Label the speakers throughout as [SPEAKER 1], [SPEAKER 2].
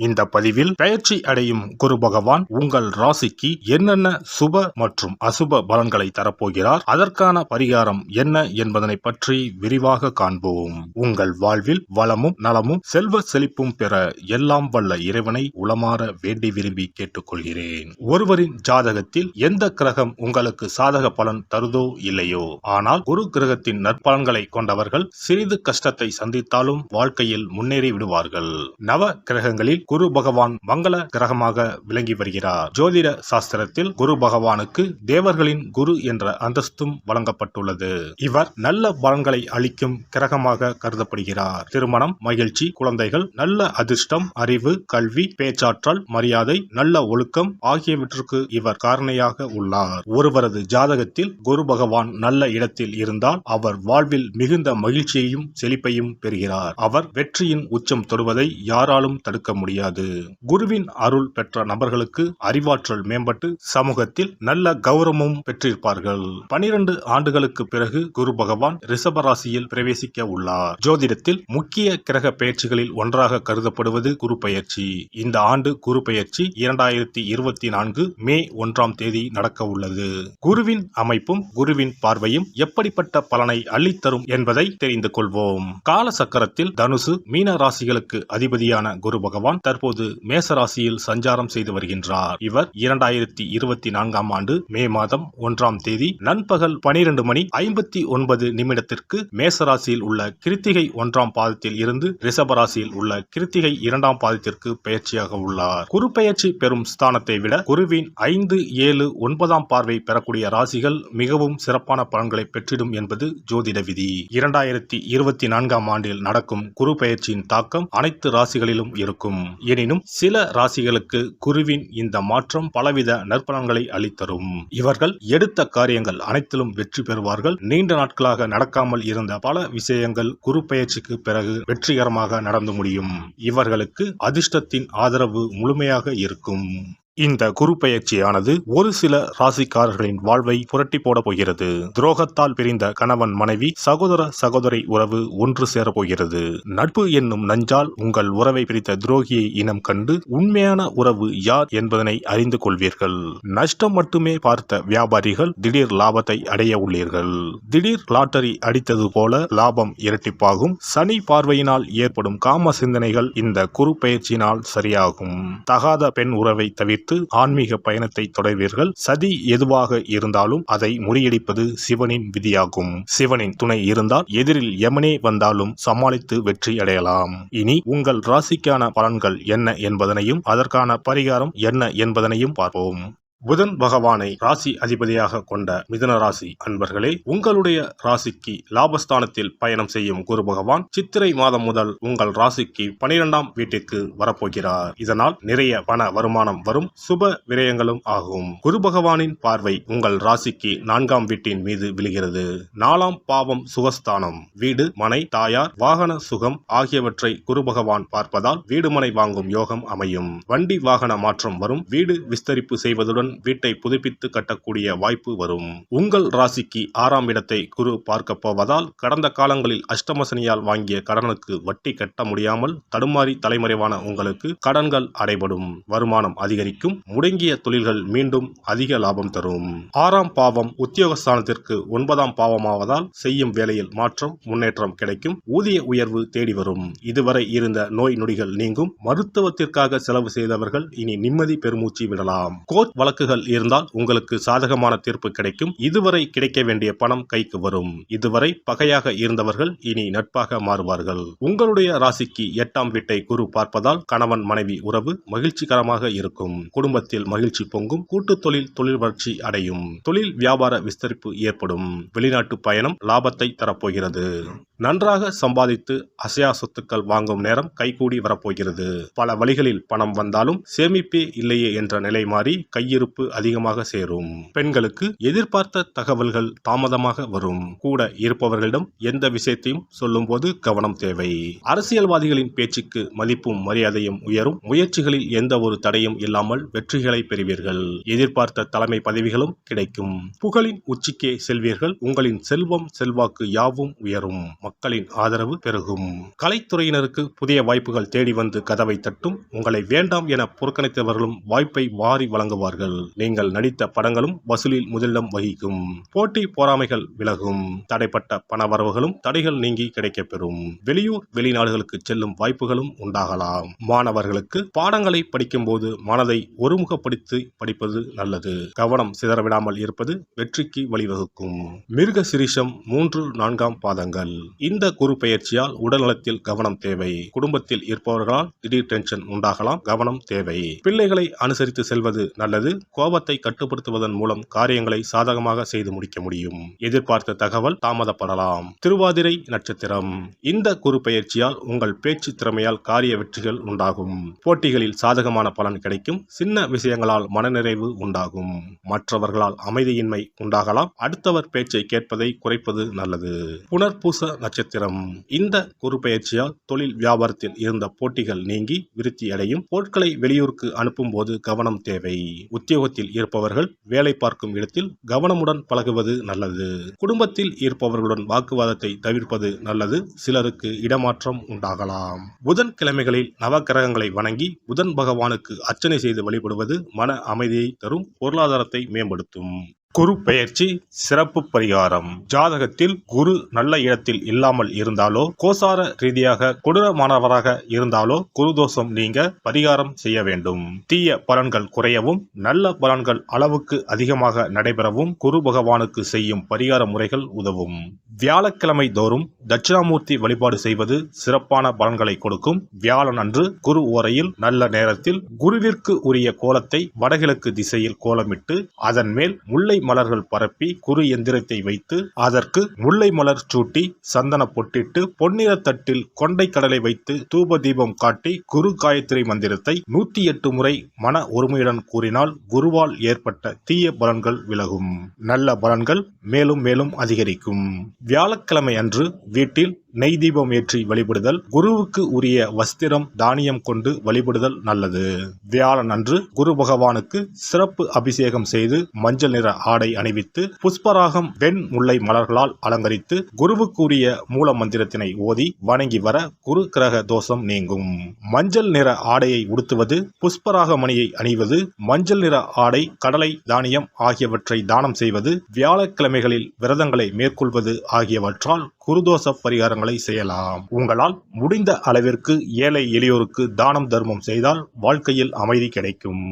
[SPEAKER 1] இந்த பதிவில் பெயர்ச்சி அடையும் குரு பகவான் உங்கள் ராசிக்கு என்னென்ன சுப மற்றும் அசுப பலன்களை தரப்போகிறார், அதற்கான பரிகாரம் என்ன என்பதனை பற்றி விரிவாக காண்போம். உங்கள் வாழ்வில் வளமும் நலமும் செல்வ செழிப்பும் பெற எல்லாம் வல்ல இறைவனை உளமாற வேண்டி விரும்பி கேட்டுக்கொள்கிறேன். ஒருவரின் ஜாதகத்தில் எந்த கிரகம் உங்களுக்கு சாதக பலன் தருதோ இல்லையோ, ஆனால் குரு கிரகத்தின் நற்பலன்களை கொண்டவர்கள் சிறிது கஷ்டத்தை சந்தித்தாலும் வாழ்க்கையில் முன்னேறி விடுவார்கள். நவ கிரகங்களில் குரு பகவான் மங்கள கிரகமாக விளங்கி வருகிறார். ஜோதிட சாஸ்திரத்தில் குரு பகவானுக்கு தேவர்களின் குரு என்ற அந்தஸ்தும் வழங்கப்பட்டுள்ளது. இவர் நல்ல பலன்களை அளிக்கும் கிரகமாக கருதப்படுகிறார். திருமணம், மகிழ்ச்சி, குழந்தைகள், நல்ல அதிர்ஷ்டம், அறிவு, கல்வி, பேச்சாற்றல், மரியாதை, நல்ல ஒழுக்கம் ஆகியவற்றுக்கு இவர் காரணியாக உள்ளார். ஒருவரது ஜாதகத்தில் குரு பகவான் நல்ல இடத்தில் இருந்தால் அவர் வாழ்வில் மிகுந்த மகிழ்ச்சியையும் செழிப்பையும் பெறுகிறார். அவர் வெற்றியின் உச்சம் தொடுவதை யாராலும் தடுக்க முடியாது. குருவின் அருள் பெற்ற நபர்களுக்கு அறிவாற்றல் மேம்பட்டு சமூகத்தில் நல்ல கௌரவமும் பெற்றிருப்பார்கள். 12 ஆண்டுகளுக்கு பிறகு குரு பகவான் ரிஷப ராசியில் பிரவேசிக்க உள்ளார். ஜோதிடத்தில் முக்கிய கிரக பெயர்ச்சிகளில் ஒன்றாக கருதப்படுவது குரு பெயர்ச்சி. இந்த ஆண்டு குரு பெயர்ச்சி 2024 மே 1ஆம் தேதி நடக்க உள்ளது. குருவின் அமைப்பும் குருவின் பார்வையும் எப்படிப்பட்ட பலனை அள்ளித்தரும் என்பதை தெரிந்து கொள்வோம். கால சக்கரத்தில் தனுசு, மீன ராசிகளுக்கு அதிபதியான குரு பகவான் தற்போது மேச ராசியில் சஞ்சாரம் செய்து வருகின்றார். இவர் 2024ஆம் ஆண்டு மே மாதம் 1ஆம் தேதி நண்பகல் 12:59 மேச ராசியில் உள்ள கிருத்திகை 1ஆம் பாதத்தில் இருந்து ரிஷப ராசியில் உள்ள கிருத்திகை 2ஆம் பாதத்திற்கு பெயர்ச்சியாக உள்ளார். குரு பெயர்ச்சி பெறும் ஸ்தானத்தை விட குருவின் 5, 7, 9ஆம் பார்வை பெறக்கூடிய ராசிகள் மிகவும் சிறப்பான பலன்களை பெற்றிடும் என்பது ஜோதிட விதி. 2024ஆம் ஆண்டில் நடக்கும் குரு பெயர்ச்சியின் தாக்கம் அனைத்து ராசிகளிலும் இருக்கும். எனினும் சில ராசிகளுக்கு குருவின் இந்த மாற்றம் பலவித நற்பலன்களை அளித்தரும். இவர்கள் எடுத்த காரியங்கள் அனைத்திலும் வெற்றி பெறுவார்கள். நீண்ட நாட்களாக நடக்காமல் இருந்த பல விஷயங்கள் குரு பெயர்ச்சிக்கு பிறகு வெற்றிகரமாக நடந்து முடியும். இவர்களுக்கு அதிர்ஷ்டத்தின் ஆதரவு முழுமையாக இருக்கும். இந்த குரு பெயர்ச்சியானது ஒரு சில ராசிக்காரர்களின் வாழ்வை புரட்டி போட போகிறது. துரோகத்தால் பிரிந்த கணவன் மனைவி, சகோதர சகோதரி உறவு ஒன்று சேர போகிறது. நட்பு என்னும் நஞ்சால் உங்கள் உறவை பிரித்த துரோகியை இனம் கண்டு உண்மையான உறவு யார் என்பதனை அறிந்து கொள்வீர்கள். நஷ்டம் மட்டுமே பார்த்த வியாபாரிகள் திடீர் லாபத்தை அடைய உள்ளீர்கள். திடீர் லாட்டரி அடித்தது போல லாபம் இரட்டிப்பாகும். சனி பார்வையினால் ஏற்படும் காம சிந்தனைகள் இந்த குரு பெயர்ச்சியினால் சரியாகும். தகாத பெண் உறவை தவிர்த்து ஆன்மீக பயணத்தை தொடர்வீர்கள். சதி எதுவாக இருந்தாலும் அதை முறியடிப்பது சிவனின் விதியாகும். சிவனின் துணை இருந்தால் எதிரில் யமனே வந்தாலும் சமாளித்து வெற்றி அடையலாம். இனி உங்கள் ராசிக்கான பலன்கள் என்ன என்பதனையும் அதற்கான பரிகாரம் என்ன என்பதனையும் பார்ப்போம். புதன் பகவானை ராசி அதிபதியாக கொண்ட மிதுன ராசி அன்பர்களே, உங்களுடைய ராசிக்கு லாபஸ்தானத்தில் பயணம் செய்யும் குரு பகவான் சித்திரை மாதம் முதல் உங்கள் ராசிக்கு 12ஆம் வீட்டிற்கு வரப்போகிறார். இதனால் நிறைய பண வருமானம் வரும், சுப விரயங்களும் ஆகும். குரு பகவானின் பார்வை உங்கள் ராசிக்கு 4ஆம் வீட்டின் மீது விழுகிறது. 4ஆம் பாவம் சுகஸ்தானம். வீடு, மனை, தாயார், வாகன சுகம் ஆகியவற்றை குரு பகவான் பார்ப்பதால் வீடு மனை வாங்கும் யோகம் அமையும். வண்டி வாகன மாற்றம் வரும். வீடு விஸ்தரிப்பு செய்வதுடன் வீட்டை புதுப்பித்து கட்டக்கூடிய வாய்ப்பு வரும். உங்கள் ராசிக்கு 6ஆம் இடத்தை குரு பார்க்க போவதால் கடந்த காலங்களில் அஷ்டமசனியால் வாங்கிய கடனுக்கு வட்டி கட்ட முடியாமல் தடுமாறி தலைமறைவான உங்களுக்கு கடன்கள் அடைபடும். வருமானம் அதிகரிக்கும். முடங்கிய தொழில்கள் மீண்டும் அதிக லாபம் தரும். 6ஆம் பாவம் உத்தியோகஸ்தானத்திற்கு 9ஆம் பாவமாவதால் செய்யும் வேலையில் மாற்றம், முன்னேற்றம் கிடைக்கும். ஊதிய உயர்வு தேடி வரும். இதுவரை இருந்த நோய் நொடிகள் நீங்கும். மருத்துவத்திற்காக செலவு செய்தவர்கள் இனி நிம்மதி பெருமூச்சு விடலாம். கோர்ட் வழக்குகள் இருந்தால் உங்களுக்கு சாதகமான தீர்ப்பு கிடைக்கும். இதுவரை கிடைக்க வேண்டிய பணம் கைக்கு வரும். இதுவரை பகையாக இருந்தவர்கள் இனி நட்பாக மாறுவார்கள். உங்களுடைய ராசிக்கு 8ஆம் வீட்டை குரு பார்ப்பதால் கணவன் மனைவி உறவு மகிழ்ச்சிகரமாக இருக்கும். குடும்பத்தில் மகிழ்ச்சி பொங்கும். கூட்டு தொழில் வளர்ச்சி அடையும். தொழில் வியாபார விஸ்தரிப்பு ஏற்படும். வெளிநாட்டு பயணம் லாபத்தை தரப்போகிறது. நன்றாக சம்பாதித்து அசையா சொத்துக்கள் வாங்கும் நேரம் கைகூடி வரப்போகிறது. பல வழிகளில் பணம் வந்தாலும் சேமிப்பே இல்லையே என்ற நிலை மாறி கையிருப்பு இருப்பு அதிகமாக சேரும். பெண்களுக்கு எதிர்பார்த்த தகவல்கள் தாமதமாக வரும். கூட இருப்பவர்களிடம் எந்த விஷயத்தையும் சொல்லும் போது கவனம் தேவை. அரசியல்வாதிகளின் பேச்சுக்கு மதிப்பும் மரியாதையும் உயரும். முயற்சிகளில் எந்த ஒரு தடையும் இல்லாமல் வெற்றிகளை பெறுவீர்கள். எதிர்பார்த்த தலைமை பதவிகளும் கிடைக்கும். புகழின் உச்சிக்கே செல்வீர்கள். உங்களின் செல்வம் செல்வாக்கு யாவும் உயரும். மக்களின் ஆதரவு பெருகும். கலைத்துறையினருக்கு புதிய வாய்ப்புகள் தேடி வந்து கதவை தட்டும். உங்களை வேண்டாம் என புறக்கணித்தவர்களும் வாய்ப்பை வாரி வழங்குவார்கள். நீங்கள் நடித்த படங்களும் வசூலில் முதலிடம் வகிக்கும். போட்டி பொறாமைகள் விலகும். தடைப்பட்ட பணவரவுகளும் தடைகள் நீங்கி கிடைக்கப்பெறும். வெளியூர் வெளிநாடுகளுக்கு செல்லும் வாய்ப்புகளும் உண்டாகலாம். மாணவர்களுக்கு பாடங்களை படிக்கும் போது மனதை ஒருமுகப்படுத்தி படிப்பது நல்லது. கவனம் சிதறவிடாமல் இருப்பது வெற்றிக்கு வழிவகுக்கும். மிருக சிரீஷம் 3-4 பாதங்கள். இந்த குரு பெயர்ச்சியால் உடல்நலத்தில் கவனம் தேவை. குடும்பத்தில் இருப்பவர்களால் திடீர் டென்ஷன் உண்டாகலாம். கவனம் தேவை. பிள்ளைகளை அனுசரித்து செல்வது நல்லது. கோபத்தை கட்டுப்படுத்துவதன் மூலம் காரியங்களை சாதகமாக செய்து முடிக்க முடியும். எதிர்பார்த்த தகவல் தாமதப்படலாம். திருவாதிரை நட்சத்திரம். இந்த குரு பெயர்ச்சியால் உங்கள் பேச்சு திறமையால் காரிய வெற்றிகள் உண்டாகும். போட்டிகளில் சாதகமான பலன் கிடைக்கும். சின்ன விஷயங்களால் மனநிறைவு உண்டாகும். மற்றவர்களால் அமைதியின்மை உண்டாகலாம். அடுத்தவர் பேச்சை கேட்பதை குறைப்பது நல்லது. புனர்பூச நட்சத்திரம். இந்த குரு பெயர்ச்சியால் தொழில் வியாபாரத்தில் இருந்த போட்டிகள் நீங்கி விருத்தி அடையும். பொருட்களை வெளியூருக்கு அனுப்பும் போது கவனம் தேவை. உத்தியோகத்தில் இருப்பவர்கள் வேலை பார்க்கும் இடத்தில் கவனமுடன் பழகுவது நல்லது. குடும்பத்தில் இருப்பவர்களுடன் வாக்குவாதத்தை தவிர்ப்பது நல்லது. சிலருக்கு இடமாற்றம் உண்டாகலாம். புதன் கிழமைகளில் நவக்கிரகங்களை வணங்கி புதன் பகவானுக்கு அர்ச்சனை செய்து வழிபடுவது மன அமைதியை தரும். பொருளாதாரத்தை மேம்படுத்தும். குரு பெயர்ச்சி சிறப்பு பரிகாரம். ஜாதகத்தில் குரு நல்ல இடத்தில் இல்லாமல் இருந்தாலோ கோசார ரீதியாக கொடூரமானவராக இருந்தாலோ குரு தோஷம் நீங்க பரிகாரம் செய்ய வேண்டும். தீய பலன்கள் குறையவும் நல்ல பலன்கள் அளவுக்கு அதிகமாக நடைபெறவும் குரு பகவானுக்கு செய்யும் பரிகார முறைகள் உதவும். வியாழக்கிழமை தோறும் தட்சிணாமூர்த்தி வழிபாடு செய்வது சிறப்பான பலன்களை கொடுக்கும். வியாழன் அன்று குரு ஓரையில் நல்ல நேரத்தில் குருவிற்கு உரிய கோலத்தை வடகிழக்கு திசையில் கோலமிட்டு அதன் மேல் முல்லை மலர்கள் பரப்பி குரு எந்திரத்தை வைத்து அதற்கு முல்லை மலர் சூட்டி சந்தன பொட்டிட்டு பொன்னிற தட்டில் கொண்டை கடலை வைத்து தூப தீபம் காட்டி குரு காயத்ரி மந்திரத்தை 108 முறை மன ஒருமையுடன் கூறினால் குருவால் ஏற்பட்ட தீய பலன்கள் விலகும். நல்ல பலன்கள் மேலும் மேலும் அதிகரிக்கும். வியாழக்கிழமை அன்று வீட்டில் நெய் தீபம் ஏற்றி வழிபடுதல். குருவுக்கு உரிய வஸ்திரம் தானியம் கொண்டு வழிபடுதல் நல்லது. வியாழன் அன்று குரு பகவானுக்கு சிறப்பு அபிஷேகம் செய்து மஞ்சள் நிற ஆடை அணிவித்து புஷ்பராகம் வெண் முல்லை மலர்களால் அலங்கரித்து குருவுக்கு உரிய மூல மந்திரத்தினை ஓதி வணங்கி வர குரு கிரக தோஷம் நீங்கும். மஞ்சள் நிற ஆடையை உடுத்துவது, புஷ்பராக மணியை அணிவது, மஞ்சள் நிற ஆடை, கடலை, தானியம் ஆகியவற்றை தானம் செய்வது, வியாழக்கிழமைகளில் விரதங்களை மேற்கொள்வது ஆகியவற்றால் குருதோஷ பரிகாரங்களை செய்யலாம். உங்களால் முடிந்த அளவிற்கு ஏழை எளியோருக்கு தானம் தர்மம் செய்தால் வாழ்க்கையில் அமைதி கிடைக்கும்.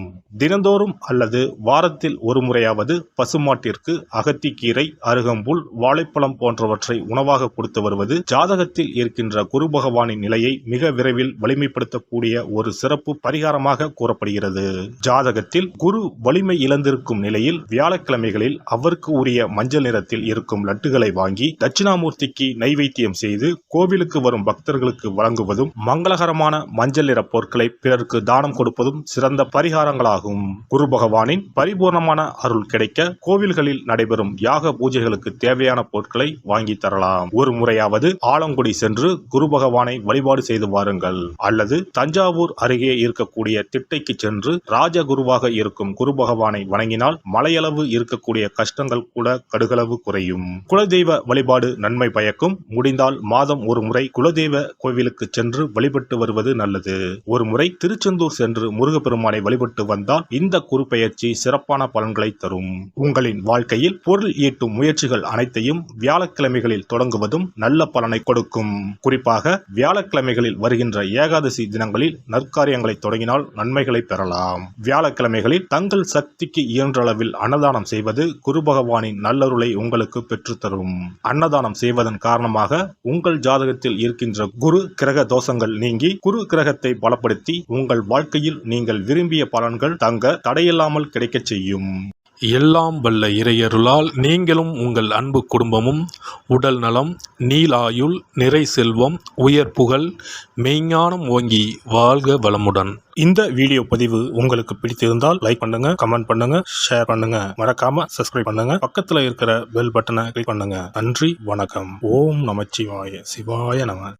[SPEAKER 1] தினந்தோறும் அல்லது வாரத்தில் ஒரு முறையாவது பசுமாட்டிற்கு அகத்திக்கீரை, அருகம்புல், வாழைப்பழம் போன்றவற்றை உணவாக கொடுத்து வருவது ஜாதகத்தில் இருக்கின்ற குரு பகவானின் நிலையை மிக விரைவில் வலிமைப்படுத்தக்கூடிய ஒரு சிறப்பு பரிகாரமாக கூறப்படுகிறது. ஜாதகத்தில் குரு வலிமை இழந்திருக்கும் நிலையில் வியாழக்கிழமைகளில் அவருக்கு உரிய மஞ்சள் நிறத்தில் இருக்கும் லட்டுகளை வாங்கி தட்சிணாமூர்த்திக்கு நைவேத்தியம் செய்து கோவிலுக்கு வரும் பக்தர்களுக்கு வழங்குவதும் மங்களகரமான மஞ்சள் நிற பொருட்களை பிறருக்கு தானம் கொடுப்பதும் சிறந்த பரிகாரங்களாகும். குரு பகவானின் பரிபூர்ணமான அருள் கிடைக்க கோவில்களில் நடைபெறும் யாக பூஜைகளுக்கு தேவையான பொருட்களை வாங்கி தரலாம். ஒரு முறையாவது ஆலங்குடி சென்று குரு பகவானை வழிபாடு செய்து வாருங்கள். அல்லது தஞ்சாவூர் அருகே இருக்கக்கூடிய திட்டைக்கு சென்று ராஜகுருவாக இருக்கும் குரு பகவானை வணங்கினால் மலையளவு இருக்கக்கூடிய கஷ்டங்கள் கூட கடுகளவு குறையும். குலதெய்வ வழிபாடு நன்மை பயக்கும். முடிந்தால் மாதம் ஒரு முறை குலதெய்வ கோவிலுக்கு சென்று வழிபட்டு வருவது நல்லது. ஒரு முறை திருச்செந்தூர் சென்று முருகப்பெருமானை வழிபட்டு வந்தால் இந்த குரு பெயர்ச்சி சிறப்பான பலன்களை தரும். உங்களின் வாழ்க்கையில் பொருள் ஈட்டும் முயற்சிகள் அனைத்தையும் வியாழக்கிழமைகளில் தொடங்குவதும் நல்ல பலனை கொடுக்கும். குறிப்பாக வியாழக்கிழமைகளில் வருகின்ற ஏகாதசி தினங்களில் நற்காரியங்களை தொடங்கினால் நன்மைகளை பெறலாம். வியாழக்கிழமைகளில் தங்கள் சக்திக்கு இயன்ற அளவில் அன்னதானம் செய்வது குரு பகவானின் நல்லருளை உங்களுக்கு பெற்றுத்தரும். அன்னதானம் செய்வதன் காரணமாக உங்கள் ஜாதகத்தில் இருக்கின்ற குரு கிரக தோஷங்கள் நீங்கி குரு கிரகத்தை பலப்படுத்தி உங்கள் வாழ்க்கையில் நீங்கள் விரும்பிய பலன்கள் தங்க தடையில்லாமல் கிடைக்கச் செய்யும். எல்லாம் வல்ல இறையருளால் நீங்களும் உங்கள் அன்பு குடும்பமும் உடல் நலம், நீலாயுள், நிறை செல்வம், உயர் புகழ், மெய்ஞானம் ஓங்கி வாழ்க வளமுடன். இந்த வீடியோ பதிவு உங்களுக்கு பிடித்திருந்தால் லைக் பண்ணுங்க, கமெண்ட் பண்ணுங்க, ஷேர் பண்ணுங்க, மறக்காம சப்ஸ்கிரைப் பண்ணுங்க, பக்கத்துல இருக்கிற பெல் பட்டனை கிளிக் பண்ணுங்க. நன்றி, வணக்கம். ஓம் நமச்சிவாய, சிவாய நம.